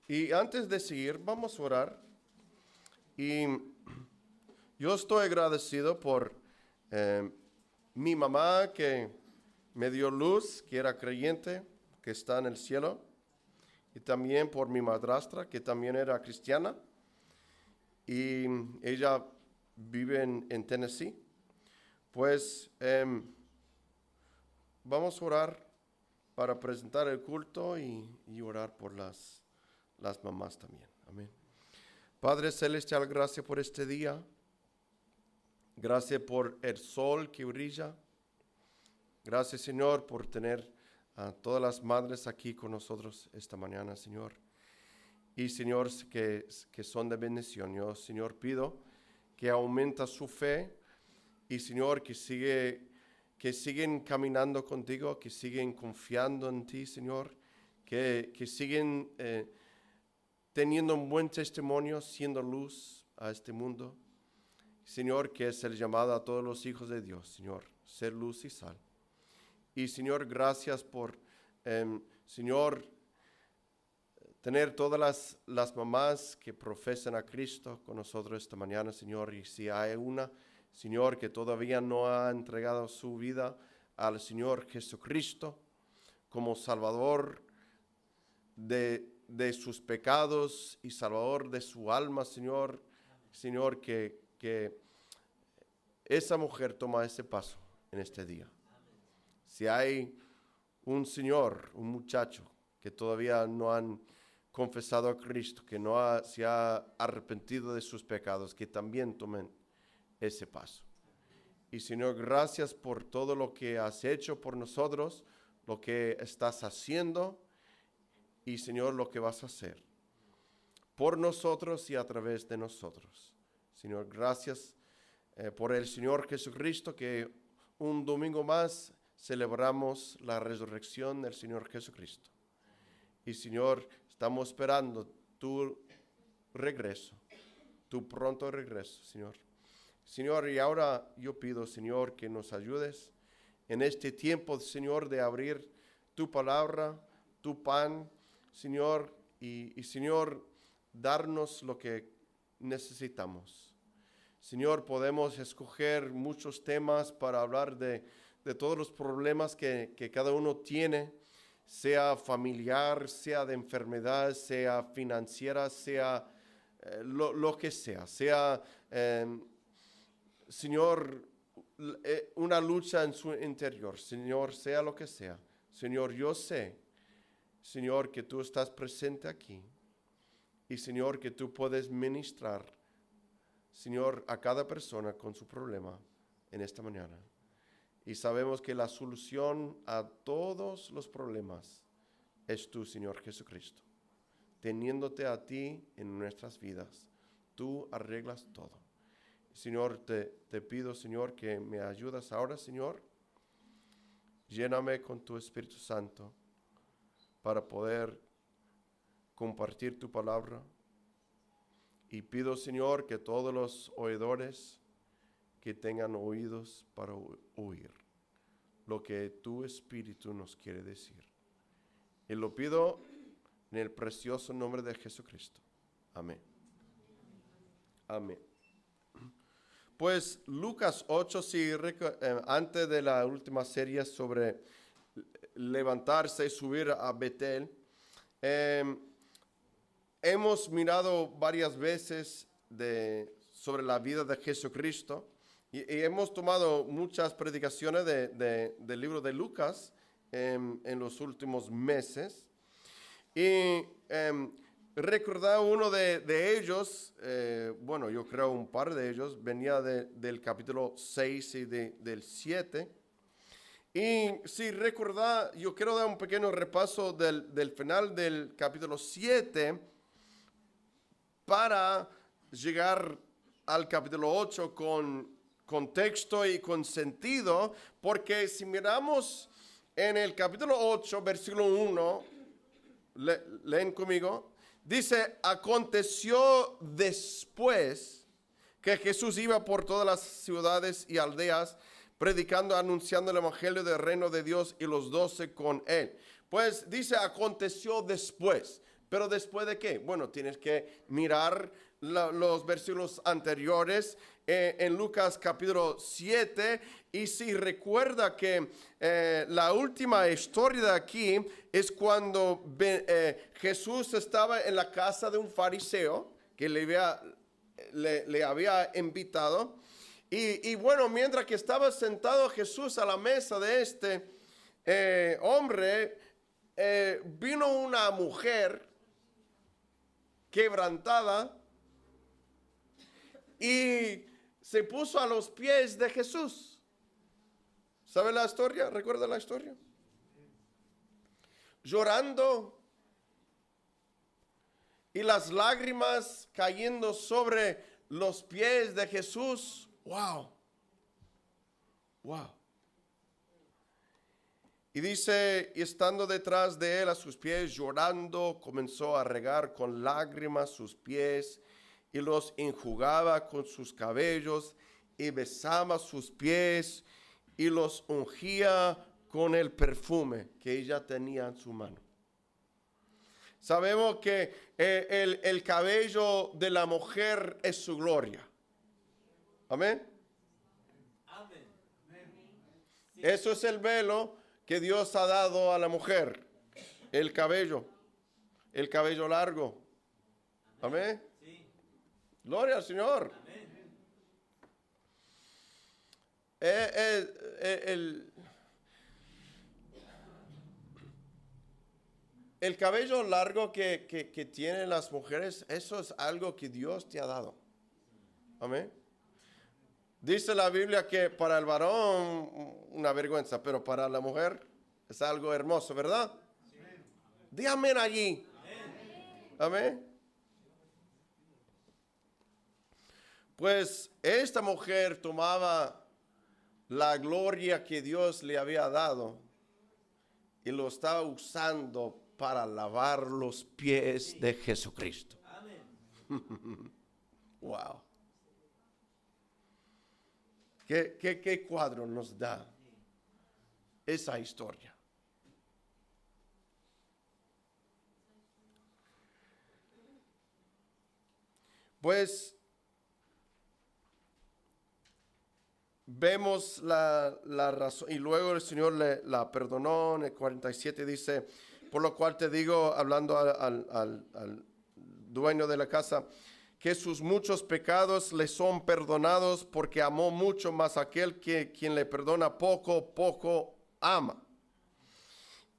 Y antes de seguir, vamos a orar. Y yo estoy agradecido por mi mamá que me dio luz, que era creyente, que está en el cielo. Y también por mi madrastra, que también era cristiana. Y ella vive en Tennessee. Pues vamos a orar para presentar el culto y orar por las mamás también. Amén. Padre Celestial, gracias por este día. Gracias por el sol que brilla. Gracias, Señor, por tener a todas las madres aquí con nosotros esta mañana, Señor. Y, Señor, que son de bendición. Yo, Señor, pido que aumenta su fe y, Señor, que siguen caminando contigo, que siguen confiando en ti, Señor, que siguen teniendo un buen testimonio, siendo luz a este mundo. Señor, que es el llamado a todos los hijos de Dios, Señor, ser luz y sal. Y, Señor, gracias por, Señor, tener todas las mamás que profesan a Cristo con nosotros esta mañana, Señor. Y si hay una, Señor, que todavía no ha entregado su vida al Señor Jesucristo como Salvador de sus pecados y Salvador de su alma, Señor. Señor, que esa mujer toma ese paso en este día. Si hay un señor, un muchacho que todavía no han confesado a Cristo, que se ha arrepentido de sus pecados, que también tomen ese paso. Y Señor, gracias por todo lo que has hecho por nosotros, lo que estás haciendo y, Señor, lo que vas a hacer por nosotros y a través de nosotros. Señor, gracias por el Señor Jesucristo, que un domingo más celebramos la resurrección del Señor Jesucristo. Y, Señor, estamos esperando tu regreso, tu pronto regreso, Señor. Señor, y ahora yo pido, Señor, que nos ayudes en este tiempo, Señor, de abrir tu palabra, tu pan, Señor, y Señor, darnos lo que necesitamos. Señor, podemos escoger muchos temas para hablar de todos los problemas que cada uno tiene, sea familiar, sea de enfermedad, sea financiera, sea lo que sea. Señor, una lucha en su interior. Señor, sea lo que sea. Señor, yo sé, Señor, que tú estás presente aquí. Y, Señor, que tú puedes ministrar, Señor, a cada persona con su problema en esta mañana. Y sabemos que la solución a todos los problemas es tú, Señor Jesucristo. Teniéndote a ti en nuestras vidas, tú arreglas todo. Señor, te pido, Señor, que me ayudas ahora, Señor. Lléname con tu Espíritu Santo para poder compartir tu palabra. Y pido, Señor, que todos los oidores que tengan oídos para oír lo que tu Espíritu nos quiere decir. Y lo pido en el precioso nombre de Jesucristo. Amén. Amén. Pues Lucas 8, antes de la última serie sobre levantarse y subir a Betel, hemos mirado varias veces sobre la vida de Jesucristo y hemos tomado muchas predicaciones del libro de Lucas en los últimos meses. Y recordar uno de ellos, yo creo un par de ellos, venía del capítulo 6 y del 7. Y si recordar, yo quiero dar un pequeño repaso del final del capítulo 7 para llegar al capítulo 8 con contexto y con sentido, porque si miramos en el capítulo 8, versículo 1, leen conmigo, dice: aconteció después que Jesús iba por todas las ciudades y aldeas, predicando, anunciando el evangelio del reino de Dios y los 12 con él. Pues dice aconteció después, Pero después de qué? Bueno, tienes que mirar los versículos anteriores en Lucas capítulo 7. Y si recuerda que la última historia de aquí es cuando Jesús estaba en la casa de un fariseo que le había invitado. Y bueno, mientras que estaba sentado Jesús a la mesa de este hombre, vino una mujer quebrantada y se puso a los pies de Jesús. ¿Sabe la historia? ¿Recuerda la historia? Llorando y las lágrimas cayendo sobre los pies de Jesús. ¡Wow! ¡Wow! Y dice, y estando detrás de él a sus pies, llorando, comenzó a regar con lágrimas sus pies y los enjugaba con sus cabellos y besaba sus pies y los ungía con el perfume que ella tenía en su mano. Sabemos que el cabello de la mujer es su gloria. Amén. Amén. Eso es el velo que Dios ha dado a la mujer, el cabello largo. Amén. Sí. Gloria al Señor. Amén. El cabello largo que tienen las mujeres, eso es algo que Dios te ha dado. Amén. Dice la Biblia que para el varón una vergüenza, pero para la mujer es algo hermoso, ¿verdad? Sí. Di amén allí. Amén. Amén. Pues esta mujer tomaba la gloria que Dios le había dado y lo estaba usando para lavar los pies de Jesucristo. Amén. Wow. ¿Qué cuadro nos da esa historia? Pues vemos la razón, y luego el Señor la perdonó. En el 47 dice, por lo cual te digo, hablando al dueño de la casa, que sus muchos pecados le son perdonados, porque amó mucho, más aquel quien le perdona poco, poco ama.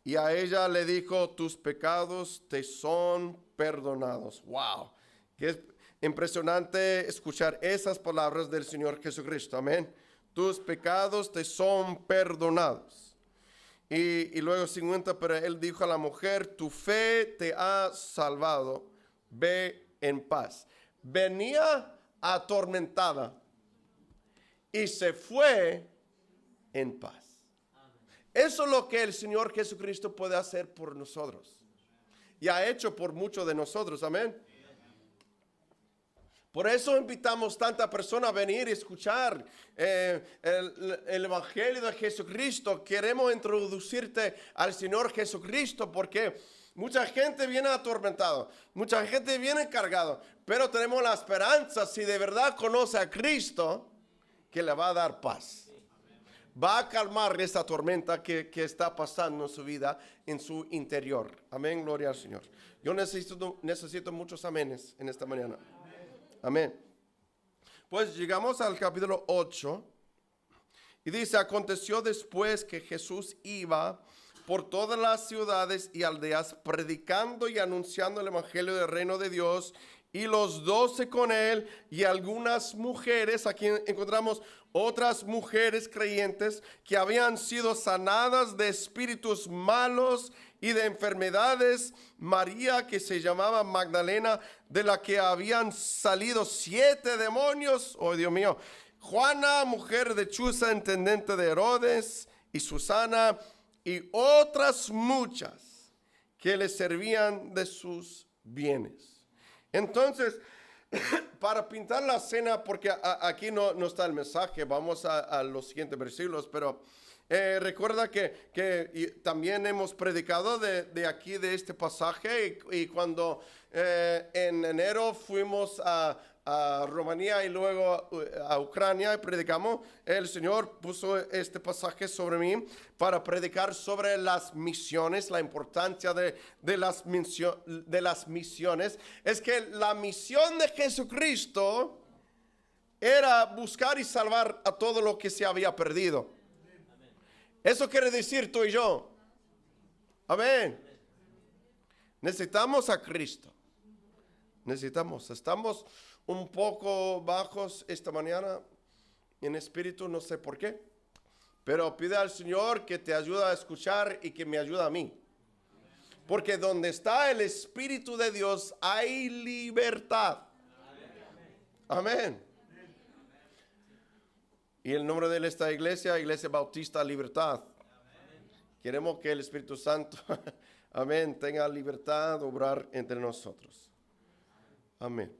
Y a ella le dijo, tus pecados te son perdonados. Wow, qué impresionante escuchar esas palabras del Señor Jesucristo. Amén. Tus pecados te son perdonados. Y luego 50, pero él dijo a la mujer, tu fe te ha salvado, ve en paz. Venía atormentada y se fue en paz. Eso es lo que el Señor Jesucristo puede hacer por nosotros y ha hecho por muchos de nosotros. Amén. Por eso invitamos tanta persona a venir y escuchar el Evangelio de Jesucristo. Queremos introducirte al Señor Jesucristo porque mucha gente viene atormentada, mucha gente viene cargada, pero tenemos la esperanza, si de verdad conoce a Cristo, que le va a dar paz. Va a calmar esa tormenta que está pasando en su vida, en su interior. Amén, gloria al Señor. Yo necesito muchos amenes en esta mañana. Amén. Pues llegamos al capítulo 8 y dice, aconteció después que Jesús iba por todas las ciudades y aldeas, predicando y anunciando el evangelio del reino de Dios, y los 12 con él, y algunas mujeres, aquí encontramos otras mujeres creyentes que habían sido sanadas de espíritus malos y de enfermedades. María, que se llamaba Magdalena, de la que habían salido 7 demonios. Oh, Dios mío. Juana, mujer de Chuza, intendente de Herodes, y Susana, y otras muchas que le servían de sus bienes. Entonces, para pintar la escena, porque aquí no está el mensaje, vamos a los siguientes versículos, pero Recuerda que también hemos predicado de aquí, de este pasaje, y cuando en enero fuimos a Rumanía y luego a Ucrania y predicamos, el Señor puso este pasaje sobre mí para predicar sobre las misiones, la importancia de las misiones. Es que la misión de Jesucristo era buscar y salvar a todo lo que se había perdido. Eso quiere decir tú y yo. Amén. Necesitamos a Cristo. Estamos un poco bajos esta mañana en espíritu, no sé por qué. Pero pide al Señor que te ayude a escuchar y que me ayude a mí. Porque donde está el Espíritu de Dios hay libertad. Amén. Y el nombre de esta iglesia, Iglesia Bautista Libertad. Queremos que el Espíritu Santo, amén, tenga libertad de obrar entre nosotros. Amén.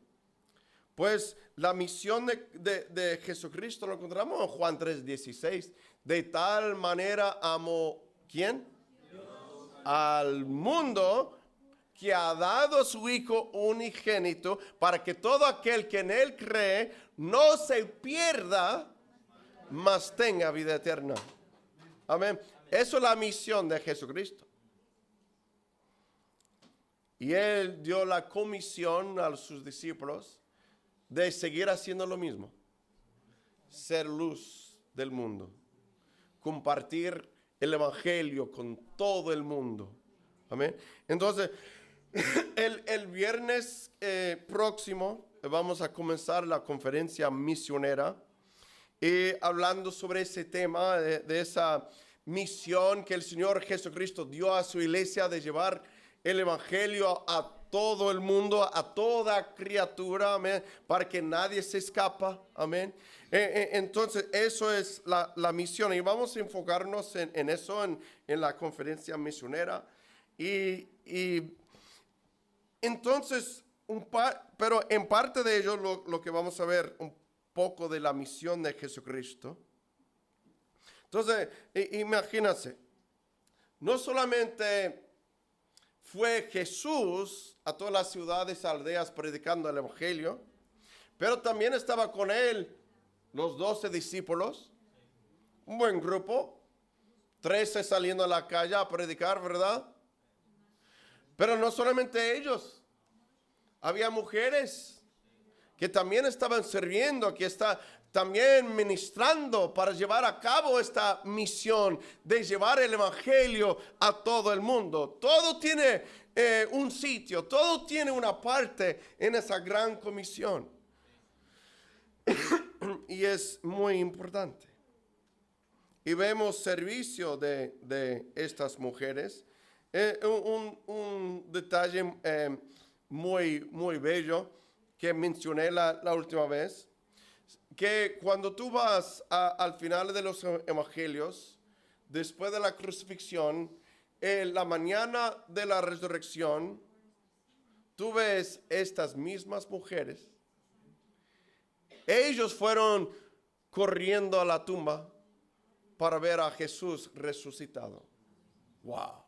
Pues la misión de Jesucristo lo encontramos en Juan 3:16. De tal manera amó, ¿quién? Dios. Al mundo, que ha dado a su Hijo unigénito, para que todo aquel que en Él cree no se pierda, mas tenga vida eterna. Amén. Eso es la misión de Jesucristo. Y Él dio la comisión a sus discípulos de seguir haciendo lo mismo. Ser luz del mundo. Compartir el evangelio con todo el mundo. Amén. Entonces, el viernes próximo vamos a comenzar la conferencia misionera. Y hablando sobre ese tema de esa misión que el Señor Jesucristo dio a su iglesia de llevar el evangelio a todo el mundo, a toda criatura, amén, para que nadie se escapa, amén. Entonces, eso es la misión y vamos a enfocarnos en eso, en la conferencia misionera. Y entonces, pero en parte de ello, lo que vamos a ver un poco de la misión de Jesucristo. Entonces, imagínense, no solamente fue Jesús a todas las ciudades, aldeas predicando el evangelio, pero también estaba con él los 12 discípulos, un buen grupo, 13 saliendo a la calle a predicar, ¿verdad? Pero no solamente ellos, había mujeres que también estaban sirviendo, que está también ministrando para llevar a cabo esta misión de llevar el evangelio a todo el mundo. Todo tiene un sitio, todo tiene una parte en esa gran comisión. Y es muy importante. Y vemos servicio de estas mujeres. Un detalle muy bello que mencioné la última vez, que cuando tú vas al final de los evangelios, después de la crucifixión, la mañana de la resurrección, tú ves estas mismas mujeres. Ellos fueron corriendo a la tumba para ver a Jesús resucitado. Wow.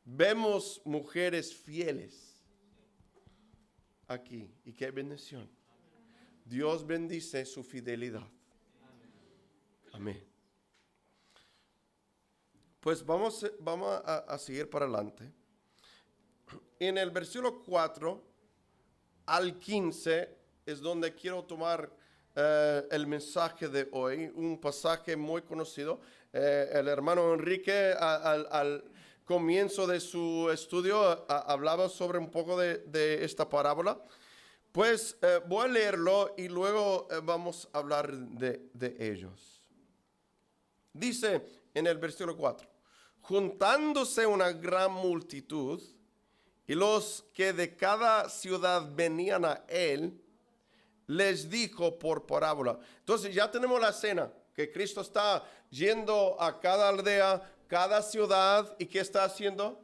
Vemos mujeres fieles aquí, y qué bendición. Dios bendice su fidelidad. Amén. Pues vamos a seguir para adelante. En el versículo 4 al 15 es donde quiero tomar el mensaje de hoy, un pasaje muy conocido. El hermano Enrique al comienzo de su estudio hablaba sobre un poco de esta parábola. Pues voy a leerlo y luego vamos a hablar de ellos. Dice en el versículo 4, juntándose una gran multitud y los que de cada ciudad venían a él, les dijo por parábola. Entonces ya tenemos la escena, que Cristo está yendo a cada aldea, cada ciudad, ¿y qué está haciendo?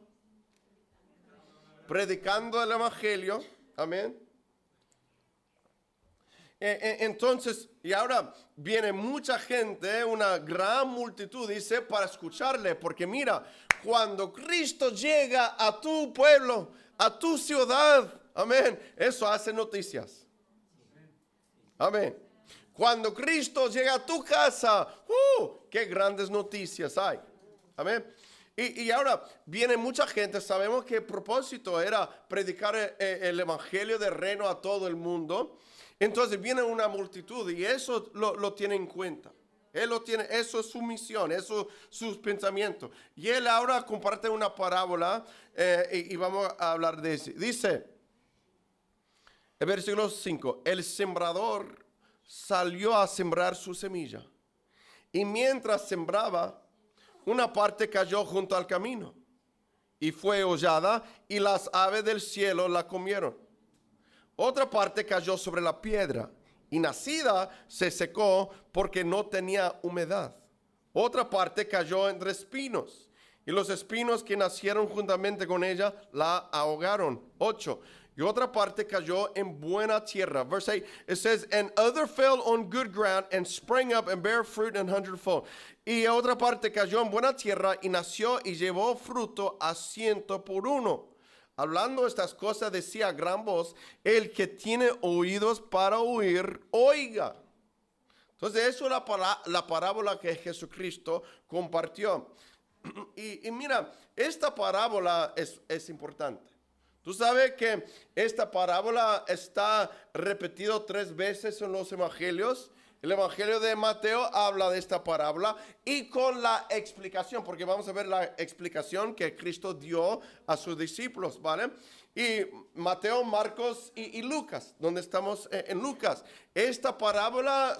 Predicando el evangelio, amén. Entonces, y ahora viene mucha gente, una gran multitud, dice, para escucharle, porque mira, cuando Cristo llega a tu pueblo, a tu ciudad, amén, eso hace noticias. Amén. Cuando Cristo llega a tu casa, qué grandes noticias hay. Amén. Y ahora viene mucha gente, sabemos que el propósito era predicar el evangelio del reino a todo el mundo. Entonces viene una multitud y eso lo tiene en cuenta. Él lo tiene, eso es su misión, eso es sus pensamientos. Y él ahora comparte una parábola y vamos a hablar de eso. Dice, el versículo 5, el sembrador salió a sembrar su semilla. Y mientras sembraba, una parte cayó junto al camino y fue hollada y las aves del cielo la comieron. Otra parte cayó sobre la piedra y nacida se secó porque no tenía humedad. Otra parte cayó entre espinos y los espinos que nacieron juntamente con ella la ahogaron. 8. Y otra parte cayó en buena tierra. Verse 8, it says, and other fell on good ground and sprang up and bare fruit an hundredfold. Y otra parte cayó en buena tierra y nació y llevó fruto a 100 por 1. Hablando estas cosas decía a gran voz, el que tiene oídos para oír, oiga. Entonces eso es la parábola que Jesucristo compartió. Y mira, esta parábola es importante. Tú sabes que esta parábola está repetido 3 veces en los evangelios. El evangelio de Mateo habla de esta parábola y con la explicación, porque vamos a ver la explicación que Cristo dio a sus discípulos, ¿vale? Y Mateo, Marcos y Lucas, donde estamos en Lucas. Esta parábola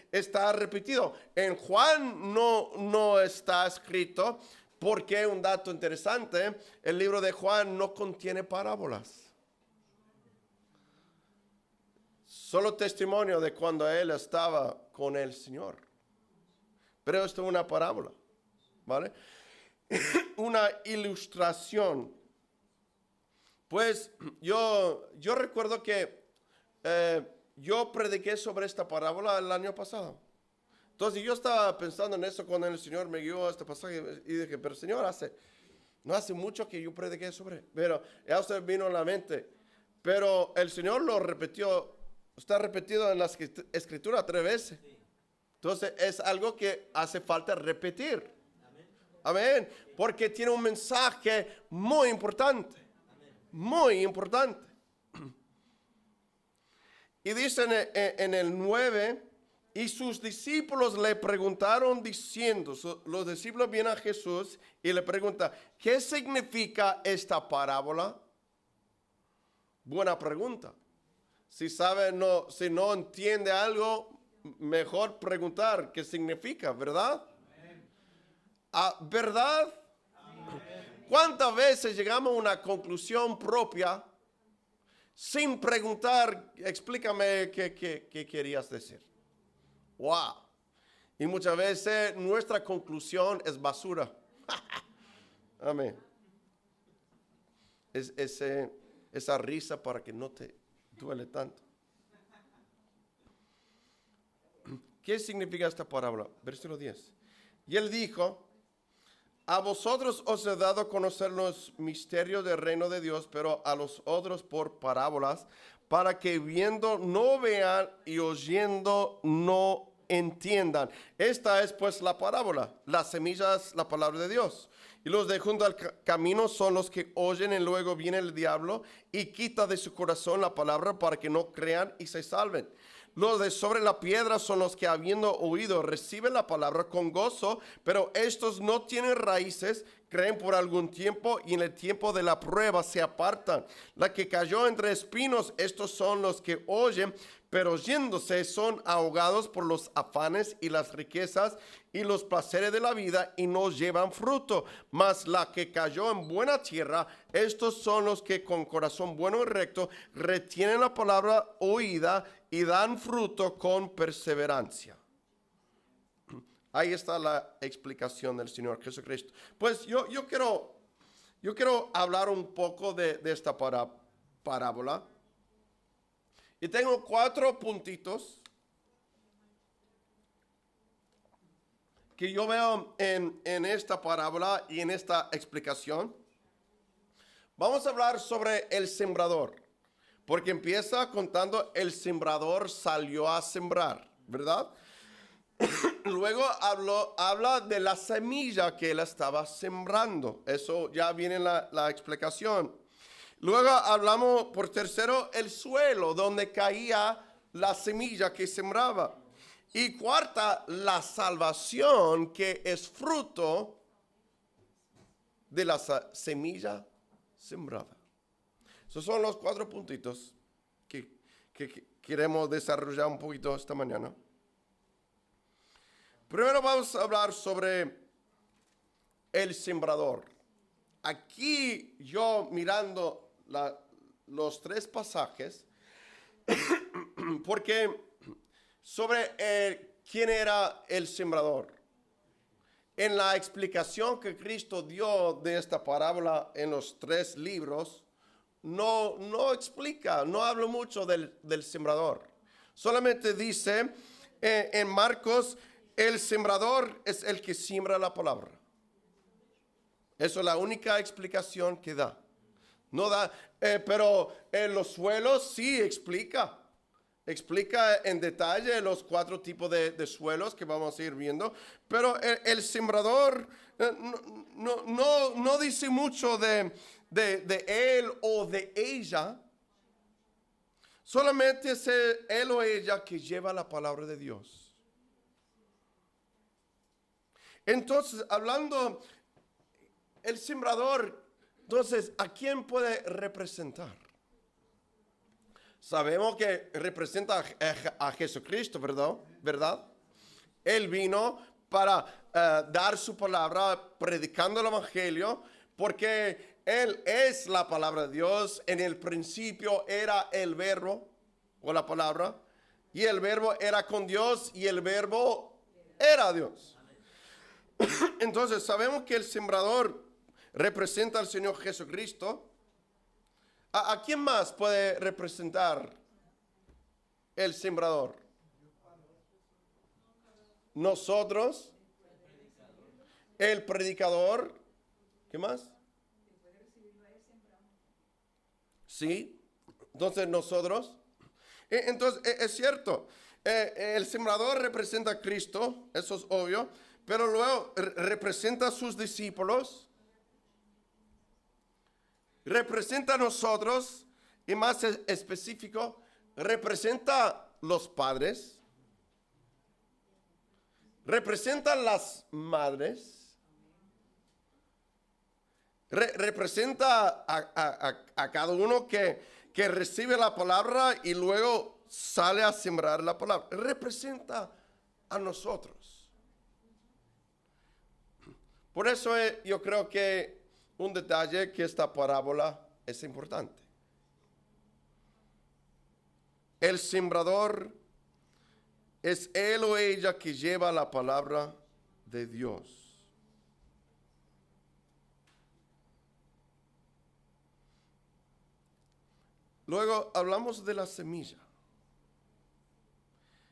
está repetido. En Juan no está escrito. Porque un dato interesante, el libro de Juan no contiene parábolas. Solo testimonio de cuando él estaba con el Señor. Pero esto es una parábola, ¿vale? Una ilustración. Pues yo recuerdo que yo prediqué sobre esta parábola el año pasado. Entonces yo estaba pensando en eso cuando el Señor me guió a este pasaje y dije, pero Señor, no hace mucho que yo prediqué sobre, pero ya usted vino a la mente. Pero el Señor lo repitió, está repetido en la escritura 3 veces. Entonces es algo que hace falta repetir. Amén. Porque tiene un mensaje muy importante. Muy importante. Y dice en el 9... Y sus discípulos le preguntaron diciendo, los discípulos vienen a Jesús y le preguntan, ¿qué significa esta parábola? Buena pregunta. Si no entiende algo, mejor preguntar qué significa, ¿verdad? ¿Verdad? Amén. ¿Cuántas veces llegamos a una conclusión propia sin preguntar, explícame qué querías decir? Wow. Y muchas veces nuestra conclusión es basura. Amén. Esa risa para que no te duele tanto. ¿Qué significa esta parábola? Versículo 10. Y él dijo, a vosotros os he dado a conocer los misterios del reino de Dios, pero a los otros por parábolas, para que viendo no vean y oyendo no entiendan. Esta es pues la parábola. Las semillas, la palabra de Dios. Y los de junto al camino son los que oyen y luego viene el diablo y quita de su corazón la palabra para que no crean y se salven. Los de sobre la piedra son los que habiendo oído reciben la palabra con gozo, pero estos no tienen raíces, creen por algún tiempo y en el tiempo de la prueba se apartan. La que cayó entre espinos, estos son los que oyen, pero oyéndose son ahogados por los afanes y las riquezas y los placeres de la vida y no llevan fruto. Mas la que cayó en buena tierra, estos son los que con corazón bueno y recto retienen la palabra oída y dan fruto con perseverancia. Ahí está la explicación del Señor Jesucristo. Pues yo quiero hablar un poco de esta parábola. Y tengo 4 puntitos que yo veo en esta parábola y en esta explicación. Vamos a hablar sobre el sembrador, porque empieza contando el sembrador salió a sembrar, ¿verdad? Luego habla de la semilla que él estaba sembrando. Eso ya viene en la explicación. Luego hablamos, por tercero, el suelo donde caía la semilla que sembraba. Y cuarta, la salvación que es fruto de la semilla sembrada. Esos son los 4 puntitos que queremos desarrollar un poquito esta mañana. Primero vamos a hablar sobre el sembrador. Aquí yo mirando los 3 pasajes, porque sobre quién era el sembrador. En la explicación que Cristo dio de esta parábola en los 3 libros, no explica, no habla mucho del sembrador. Solamente dice en Marcos, el sembrador es el que siembra la palabra. Eso es la única explicación que da. No da, pero en los suelos sí explica. Explica en detalle los 4 tipos de suelos que vamos a ir viendo. Pero el sembrador no dice mucho de él o de ella. Solamente es él o ella que lleva la palabra de Dios. Entonces, hablando, el sembrador, entonces, ¿a quién puede representar? Sabemos que representa a Jesucristo, ¿verdad? Él vino para dar su palabra, predicando el evangelio, porque Él es la palabra de Dios. En el principio era el verbo, o la palabra, y el verbo era con Dios, y el verbo era Dios. Entonces sabemos que el sembrador representa al Señor Jesucristo. ¿A quién más puede representar el sembrador? Nosotros, el predicador, ¿qué más? Sí, entonces nosotros. Entonces es cierto, el sembrador representa a Cristo, eso es obvio, pero luego representa a sus discípulos. Representa a nosotros, y más específico, representa los padres, representa las madres, representa a cada uno que recibe la palabra y luego sale a sembrar la palabra. Representa a nosotros. Por eso yo creo que un detalle que esta parábola es importante. El sembrador es él o ella que lleva la palabra de Dios. Luego hablamos de la semilla.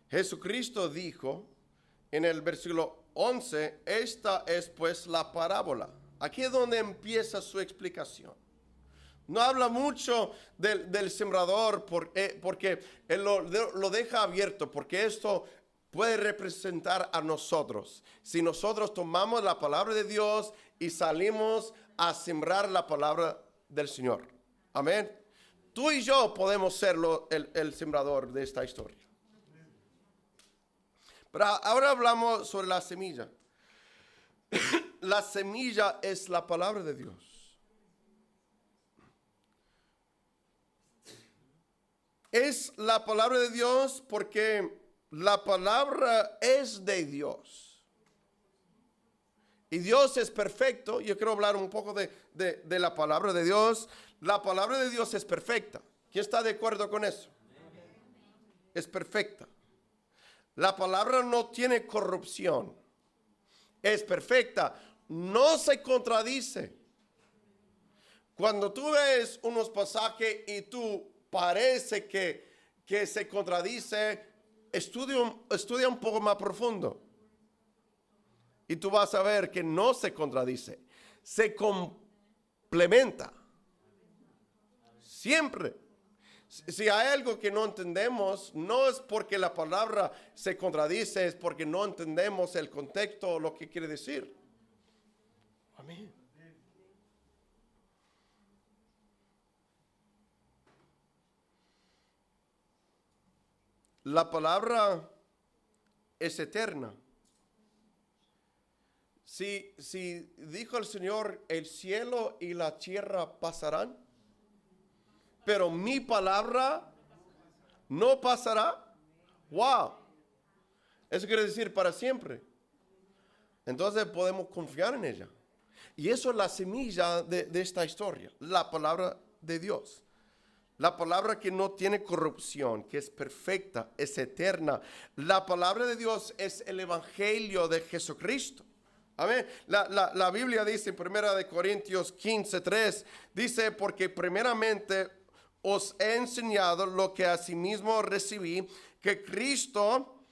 Jesucristo dijo en el versículo 11, esta es pues la parábola. Aquí es donde empieza su explicación. No habla mucho del sembrador porque él lo deja abierto, porque esto puede representar a nosotros. Si nosotros tomamos la palabra de Dios y salimos a sembrar la palabra del Señor. Amén. Tú y yo podemos ser el sembrador de esta historia. Pero ahora hablamos sobre la semilla. La semilla es la palabra de Dios. Es la palabra de Dios porque la palabra es de Dios. Y Dios es perfecto. Yo quiero hablar un poco de la palabra de Dios. La palabra de Dios es perfecta. ¿Quién está de acuerdo con eso? Es perfecta. La palabra no tiene corrupción. Es perfecta. No se contradice. Cuando tú ves unos pasajes y tú parece que que se contradice, estudia un poco más profundo. Y tú vas a ver que no se contradice, se complementa. Siempre. Si hay algo que no entendemos, no es porque la palabra se contradice, es porque no entendemos el contexto o lo que quiere decir. Amén. La palabra es eterna. Si dijo el Señor, el cielo y la tierra pasarán, pero mi palabra no pasará. Wow. Eso quiere decir para siempre. Entonces podemos confiar en ella. Y eso es la semilla de esta historia, la palabra de Dios. La palabra que no tiene corrupción, que es perfecta, es eterna. La palabra de Dios es el evangelio de Jesucristo. Amén. La Biblia dice en 1 Corintios 15:3, dice, porque primeramente os he enseñado lo que asimismo recibí, que Cristo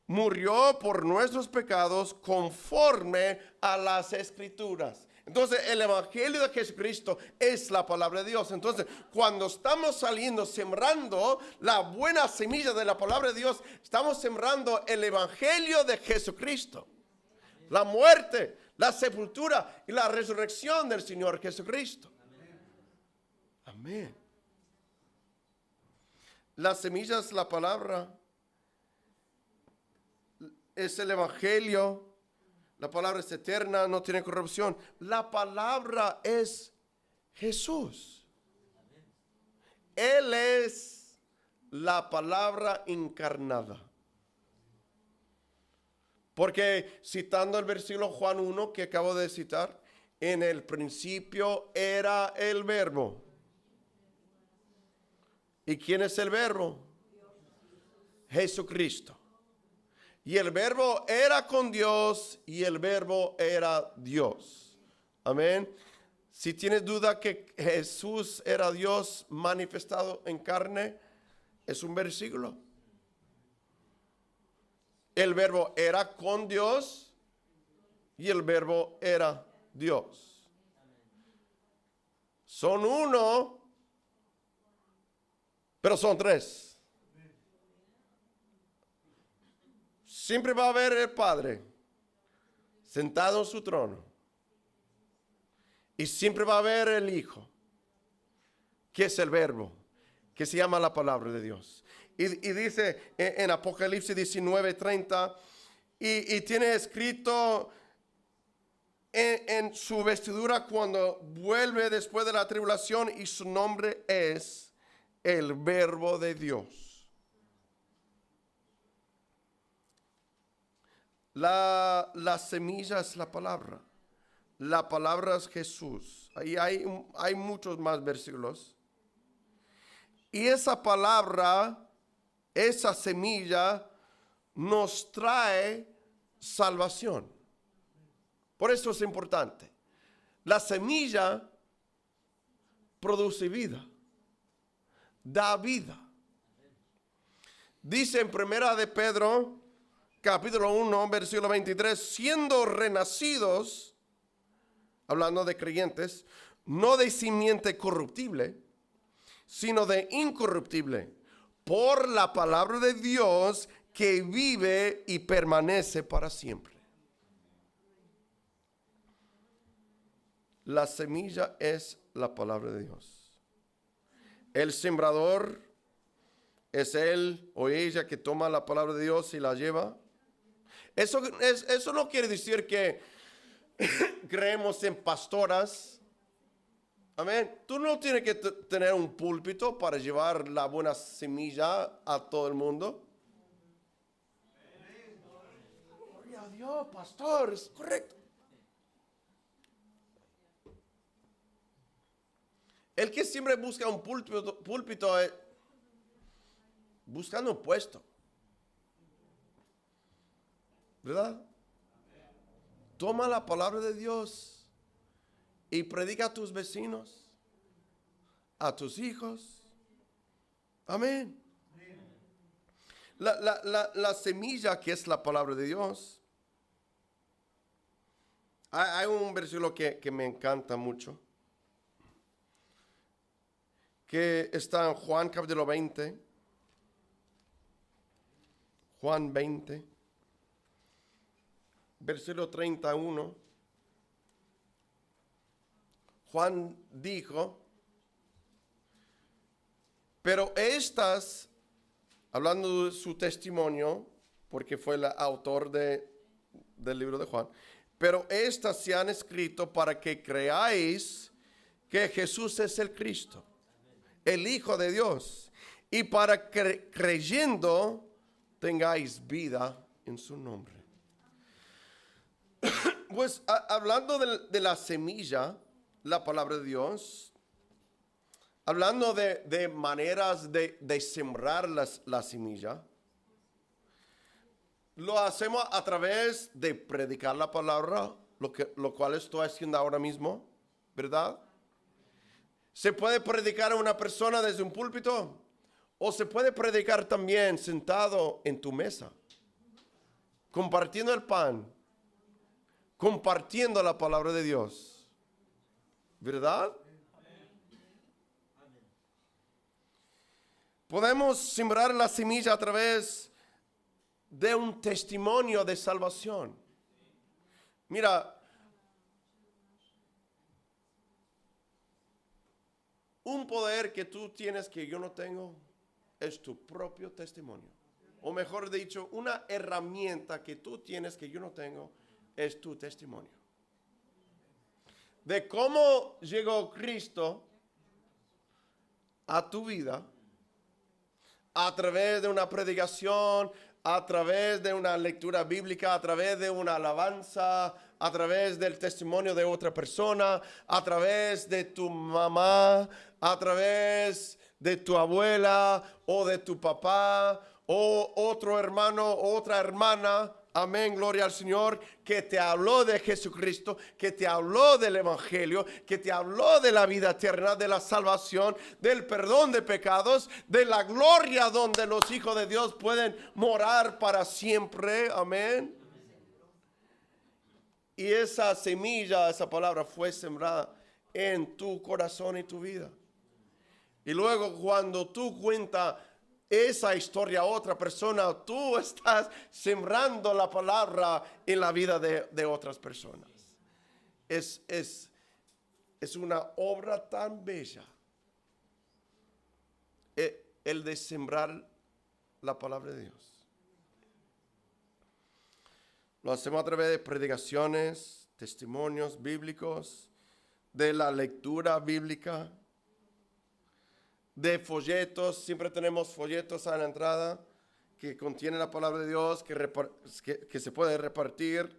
murió por nuestros pecados conforme a las Escrituras. Entonces, el evangelio de Jesucristo es la palabra de Dios. Entonces, cuando estamos saliendo, sembrando la buena semilla de la palabra de Dios, estamos sembrando el evangelio de Jesucristo. La muerte, la sepultura y la resurrección del Señor Jesucristo. Amén. La semilla es la palabra. Es el evangelio. La palabra es eterna, no tiene corrupción. La palabra es Jesús. Él es la palabra encarnada. Porque citando el versículo Juan 1 que acabo de citar, en el principio era el verbo. ¿Y quién es el verbo? Jesucristo. Y el verbo era con Dios y el verbo era Dios. Amén. Si tienes duda que Jesús era Dios manifestado en carne, es un versículo. El verbo era con Dios y el verbo era Dios. Son uno, pero son tres. Siempre va a haber el Padre sentado en su trono. Y siempre va a haber el Hijo, que es el verbo, que se llama la palabra de Dios. Y dice en Apocalipsis 19:30, y tiene escrito en su vestidura cuando vuelve después de la tribulación, y su nombre es el Verbo de Dios. La semilla es la palabra. La palabra es Jesús. Ahí hay muchos más versículos. Y esa palabra, esa semilla, nos trae salvación. Por eso es importante. La semilla produce vida. Da vida. Dice en 1 de Pedro, capítulo 1, versículo 23, siendo renacidos, hablando de creyentes, no de simiente corruptible, sino de incorruptible, por la palabra de Dios que vive y permanece para siempre. La semilla es la palabra de Dios. El sembrador es él o ella que toma la palabra de Dios y la lleva. Eso no quiere decir que creemos en pastoras. Amén. Tú no tienes que tener un púlpito para llevar la buena semilla a todo el mundo. Gloria a Dios, pastor, es correcto. El que siempre busca un púlpito es buscando un puesto. ¿Verdad? Toma la palabra de Dios y predica a tus vecinos, a tus hijos. Amén. La semilla que es la palabra de Dios. Hay un versículo que me encanta mucho, que está en Juan capítulo 20. Juan 20, versículo 31. Juan dijo, pero estas, hablando de su testimonio, porque fue el autor del libro de Juan, pero estas se han escrito para que creáis que Jesús es el Cristo, el Hijo de Dios, y para que creyendo tengáis vida en su nombre. Pues hablando de la semilla, la palabra de Dios, hablando de maneras de sembrar la semilla, lo hacemos a través de predicar la palabra, lo cual estoy haciendo ahora mismo, ¿verdad? Se puede predicar a una persona desde un púlpito, o se puede predicar también sentado en tu mesa, compartiendo el pan, compartiendo la palabra de Dios, ¿verdad? Podemos sembrar la semilla a través de un testimonio de salvación. Mira, un poder que tú tienes que yo no tengo es tu propio testimonio. O mejor dicho, una herramienta que tú tienes que yo no tengo es tu testimonio. De cómo llegó Cristo a tu vida a través de una predicación, a través de una lectura bíblica, a través de una alabanza, a través del testimonio de otra persona, a través de tu mamá, a través de tu abuela o de tu papá o otro hermano, otra hermana. Amén, gloria al Señor, que te habló de Jesucristo, que te habló del Evangelio, que te habló de la vida eterna, de la salvación, del perdón de pecados, de la gloria donde los hijos de Dios pueden morar para siempre. Amén. Y esa semilla, esa palabra fue sembrada en tu corazón y tu vida. Y luego cuando tú cuentas esa historia a otra persona, tú estás sembrando la palabra en la vida de otras personas. Es una obra tan bella el de sembrar la palabra de Dios. Lo hacemos a través de predicaciones, testimonios bíblicos, de la lectura bíblica, de folletos. Siempre tenemos folletos a la entrada que contienen la palabra de Dios, que se puede repartir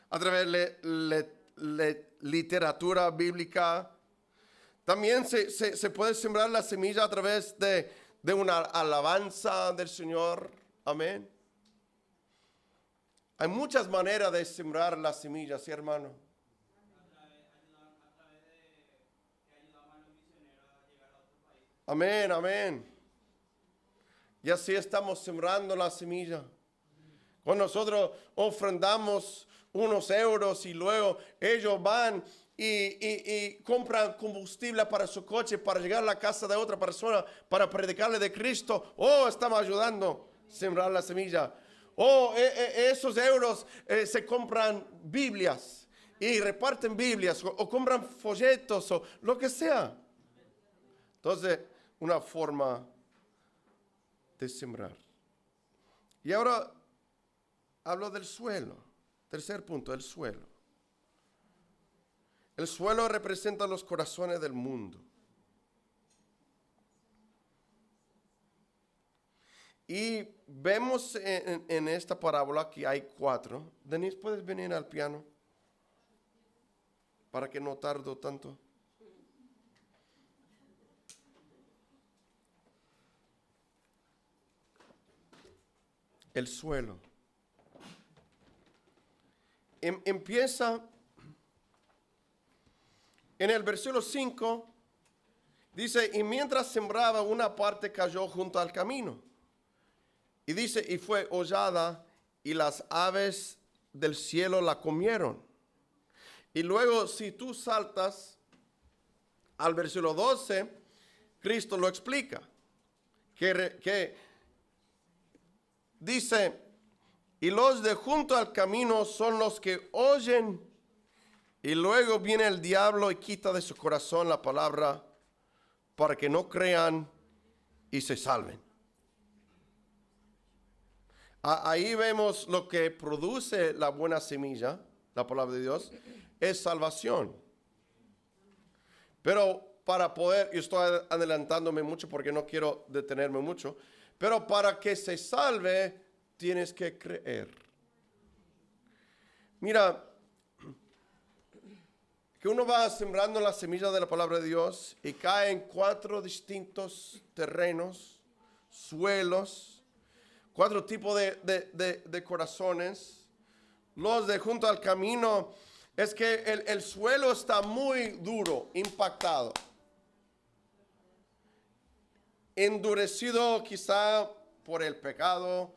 a través de literatura bíblica. También se puede sembrar la semilla a través de una alabanza del Señor. Amén. Hay muchas maneras de sembrar la semilla, ¿sí, hermano? Amén, amén. Y así estamos sembrando la semilla. Cuando nosotros ofrendamos unos euros y luego ellos van y compran combustible para su coche para llegar a la casa de otra persona para predicarle de Cristo, estamos ayudando a sembrar la semilla. Esos euros se compran Biblias y reparten Biblias o compran folletos o lo que sea. Entonces, una forma de sembrar. Y ahora hablo del suelo. Tercer punto, el suelo. El suelo representa los corazones del mundo. Y vemos en esta parábola que hay 4. Denise, ¿puedes venir al piano? Para que no tardo tanto. El suelo. Empieza en el versículo 5. Dice, y mientras sembraba, una parte cayó junto al camino. Y dice, y fue hollada y las aves del cielo la comieron. Y luego si tú saltas al versículo 12, Cristo lo explica. Que dice, y los de junto al camino son los que oyen, y luego viene el diablo y quita de su corazón la palabra para que no crean y se salven. Ahí vemos lo que produce la buena semilla, la palabra de Dios, es salvación. Pero para poder, yo estoy adelantándome mucho porque no quiero detenerme mucho, pero para que se salve, tienes que creer. Mira, que uno va sembrando la semilla de la palabra de Dios y cae en 4 distintos terrenos, suelos, 4 tipos de corazones. Los de junto al camino es que el suelo está muy duro, impactado, endurecido quizá por el pecado,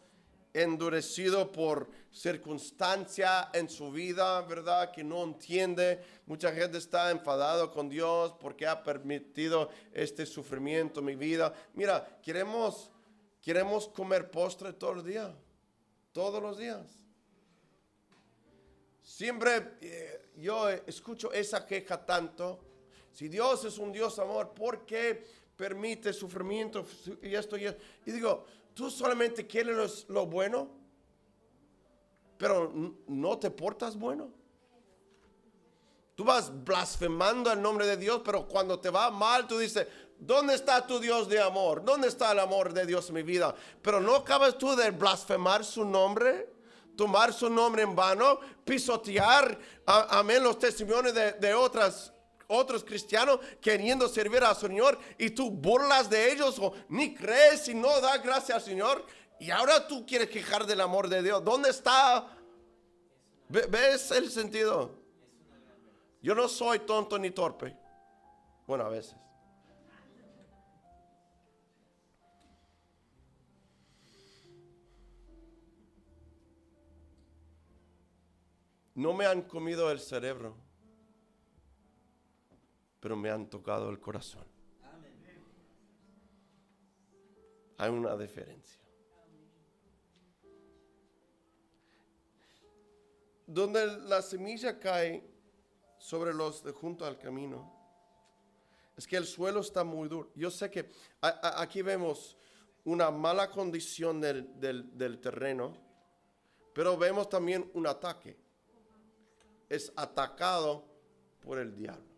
endurecido por circunstancia en su vida, ¿verdad? Que no entiende. Mucha gente está enfadado con Dios porque ha permitido este sufrimiento en mi vida. Mira, queremos comer postre todos los días. Siempre yo escucho esa queja tanto. Si Dios es un Dios amor, ¿por qué permite sufrimiento y esto y esto? Y digo, tú solamente quieres lo bueno, pero no te portas bueno. Tú vas blasfemando el nombre de Dios, pero cuando te va mal, tú dices, ¿dónde está tu Dios de amor? ¿Dónde está el amor de Dios en mi vida? Pero no acabas tú de blasfemar su nombre, tomar su nombre en vano, pisotear, amén, los testimonios de otros cristianos queriendo servir al Señor, y tú burlas de ellos o ni crees y no das gracias al Señor, y ahora tú quieres quejar del amor de Dios. ¿Dónde está? ¿Ves el sentido? Yo no soy tonto ni torpe. Bueno, a veces. No me han comido el cerebro, pero me han tocado el corazón. Hay una diferencia. Donde la semilla cae sobre los de junto al camino, es que el suelo está muy duro. Yo sé que aquí vemos una mala condición del terreno, pero vemos también un ataque. Es atacado por el diablo.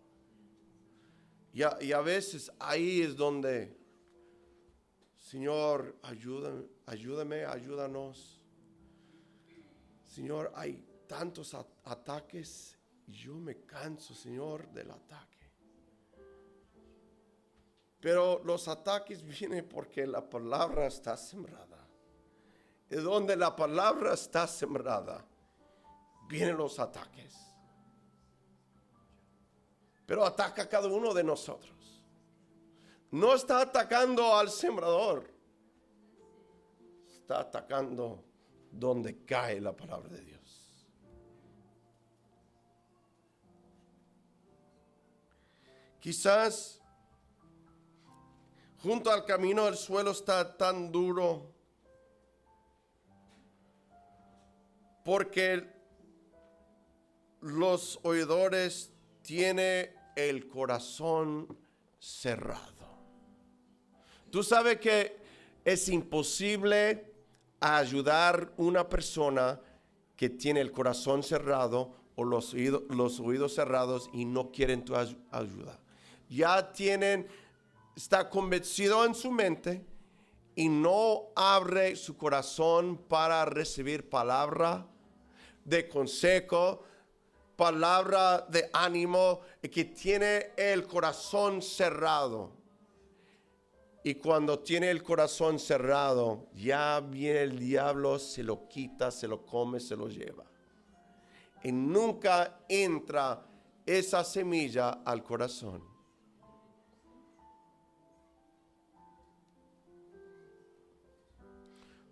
Y a veces ahí es donde, Señor, ayúdanos. Señor, hay tantos ataques y yo me canso, Señor, del ataque. Pero los ataques vienen porque la palabra está sembrada. De donde la palabra está sembrada, vienen los ataques. Pero ataca a cada uno de nosotros. No está atacando al sembrador. Está atacando donde cae la palabra de Dios. Quizás junto al camino el suelo está tan duro porque los oidores tienen el corazón cerrado. Tú sabes que es imposible ayudar a una persona que tiene el corazón cerrado o los oídos cerrados y no quieren tu ayuda. Ya está convencido en su mente y no abre su corazón para recibir palabra de consejo, palabra de ánimo, y que tiene el corazón cerrado. Y cuando tiene el corazón cerrado, ya viene el diablo, se lo quita, se lo come, se lo lleva. Y nunca entra esa semilla al corazón.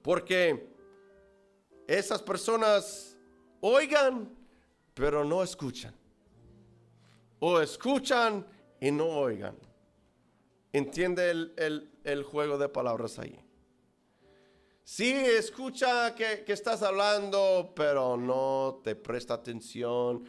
Porque esas personas oigan, pero no escuchan. O escuchan y no oigan. ¿Entiende el juego de palabras ahí? Sí, escucha que estás hablando, pero no te presta atención,